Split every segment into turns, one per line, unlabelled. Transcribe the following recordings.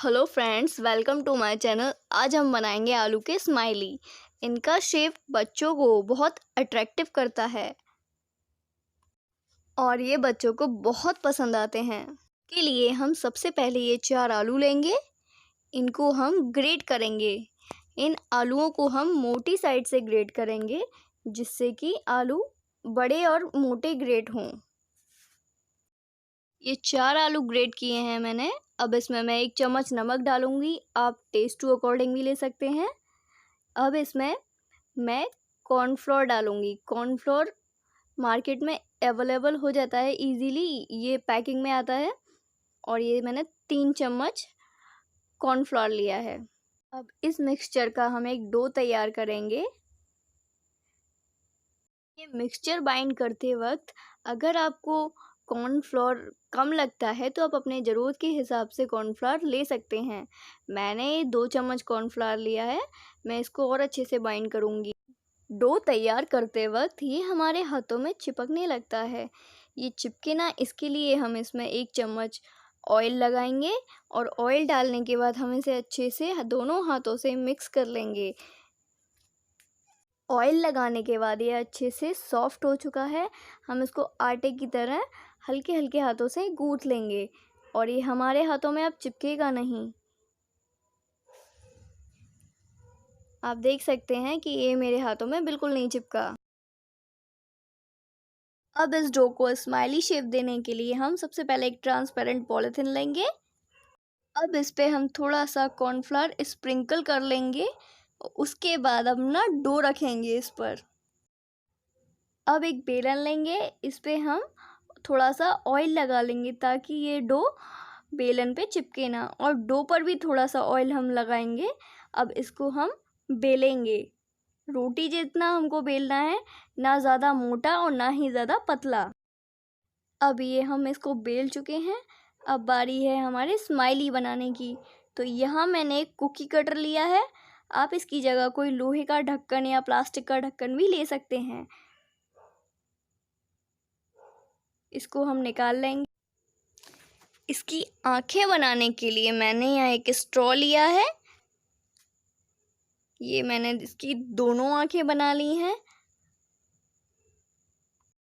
Hello friends, welcome to my channel. आज हम बनाएंगे आलू के स्माइली। इनका शेप बच्चों को बहुत अट्रैक्टिव करता है और ये बच्चों को बहुत पसंद आते हैं। के लिए हम सबसे पहले ये 4 आलू लेंगे। इनको हम ग्रेट करेंगे। इन आलूओं को हम मोटी साइड से ग्रेट करेंगे जिससे कि आलू बड़े और मोटे ग्रेट हों। ये 4 आलू ग्रेट किए हैं मैंने। अब इसमें मैं 1 चम्मच नमक डालूंगी। आप टेस्ट टू अकॉर्डिंग भी ले सकते हैं। अब इसमें मैं कॉर्नफ्लोर डालूंगी। कॉर्नफ्लोर मार्केट में अवेलेबल हो जाता है इजीली, ये पैकिंग में आता है। और ये मैंने 3 चम्मच कॉर्नफ्लोर लिया है। अब इस मिक्सचर का हम एक डो तैयार करेंगे। ये मिक्सचर बाइंड करते वक्त अगर आपको कॉर्नफ्लोर कम लगता है तो आप अपने ज़रूरत के हिसाब से कॉर्नफ्लोर ले सकते हैं। मैंने 2 चम्मच कॉर्नफ्लोर लिया है। मैं इसको और अच्छे से बाइंड करूँगी। डो तैयार करते वक्त ये हमारे हाथों में चिपकने लगता है। ये चिपके ना, इसके लिए हम इसमें 1 चम्मच ऑयल लगाएंगे और ऑयल डालने के बाद हम इसे अच्छे से दोनों हाथों से मिक्स कर लेंगे। ऑयल लगाने के बाद ये अच्छे से सॉफ्ट हो चुका है। हम इसको आटे की तरह हल्के हल्के हाथों से गूंथ लेंगे और ये हमारे हाथों में अब चिपकेगा नहीं। आप देख सकते हैं कि ये मेरे हाथों में बिल्कुल नहीं चिपका। अब इस डो को स्माइली शेप देने के लिए हम सबसे पहले एक ट्रांसपेरेंट पॉलिथीन लेंगे। अब इस पे हम थोड़ा सा कॉर्नफ्लावर स्प्रिंकल कर लेंगे। उसके बाद अब ना डो रखेंगे इस पर। अब एक बेलन लेंगे, इस पे हम थोड़ा सा ऑयल लगा लेंगे ताकि ये डो बेलन पे चिपके ना, और डो पर भी थोड़ा सा ऑयल हम लगाएंगे। अब इसको हम बेलेंगे। रोटी जितना हमको बेलना है, ना ज़्यादा मोटा और ना ही ज़्यादा पतला। अब ये हम इसको बेल चुके हैं। अब बारी है हमारे स्माइली बनाने की। तो यहाँ मैंने एक कुकी कटर लिया है। आप इसकी जगह कोई लोहे का ढक्कन या प्लास्टिक का ढक्कन भी ले सकते हैं। इसको हम निकाल लेंगे। इसकी आंखें बनाने के लिए मैंने यहाँ एक स्ट्रॉ लिया है। ये मैंने इसकी दोनों आंखें बना ली हैं।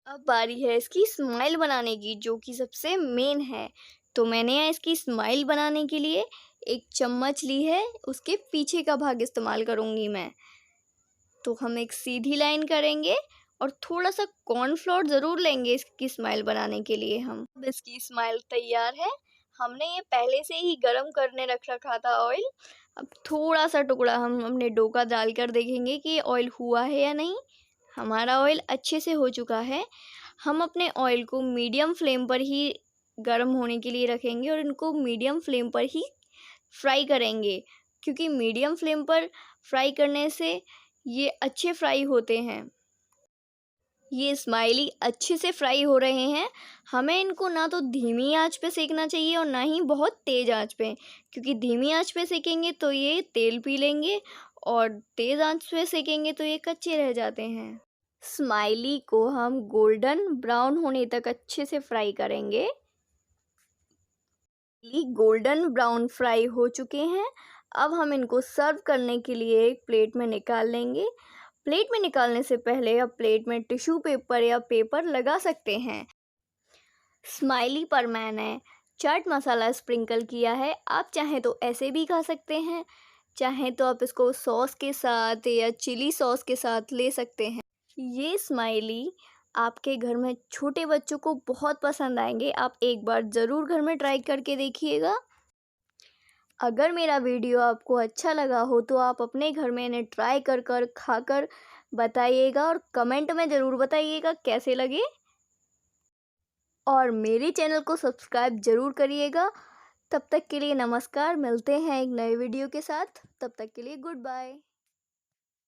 अब बारी है इसकी स्माइल बनाने की, जो कि सबसे मेन है। तो मैंने यहाँ इसकी स्माइल बनाने के लिए 1 चम्मच ली है। उसके पीछे का भाग इस्तेमाल करूँगी मैं। तो हम एक सीधी लाइन करेंगे और थोड़ा सा कॉर्नफ्लोर ज़रूर लेंगे इसकी स्माइल बनाने के लिए हम। अब इसकी स्माइल तैयार है। हमने ये पहले से ही गरम करने रख रखा था ऑयल। अब थोड़ा सा टुकड़ा हम अपने डो का डालकर देखेंगे कि ऑयल हुआ है या नहीं। हमारा ऑयल अच्छे से हो चुका है। हम अपने ऑयल को मीडियम फ्लेम पर ही गर्म होने के लिए रखेंगे और इनको मीडियम फ्लेम पर ही फ्राई करेंगे, क्योंकि मीडियम फ्लेम पर फ्राई करने से ये अच्छे फ्राई होते हैं। ये स्माइली अच्छे से फ्राई हो रहे हैं। हमें इनको ना तो धीमी आंच पे सेकना चाहिए और ना ही बहुत तेज़ आंच पे, क्योंकि धीमी आंच पे सेकेंगे तो ये तेल पी लेंगे और तेज़ आंच पे सेकेंगे तो ये कच्चे रह जाते हैं। स्माइली को हम गोल्डन ब्राउन होने तक अच्छे से फ्राई करेंगे। गोल्डन ब्राउन फ्राई हो चुके हैं। अब हम इनको सर्व करने के लिए एक प्लेट में निकाल लेंगे। प्लेट में निकालने से पहले आप प्लेट में टिश्यू पेपर या पेपर लगा सकते हैं। स्माइली पर मैंने चाट मसाला स्प्रिंकल किया है। आप चाहें तो ऐसे भी खा सकते हैं, चाहें तो आप इसको सॉस के साथ या चिली सॉस के साथ ले सकते हैं। ये स्माइली आपके घर में छोटे बच्चों को बहुत पसंद आएंगे। आप एक बार ज़रूर घर में ट्राई करके देखिएगा। अगर मेरा वीडियो आपको अच्छा लगा हो तो आप अपने घर में इन्हें ट्राई कर कर खाकर बताइएगा और कमेंट में ज़रूर बताइएगा कैसे लगे। और मेरे चैनल को सब्सक्राइब ज़रूर करिएगा। तब तक के लिए नमस्कार। मिलते हैं एक नए वीडियो के साथ। तब तक के लिए गुड बाय।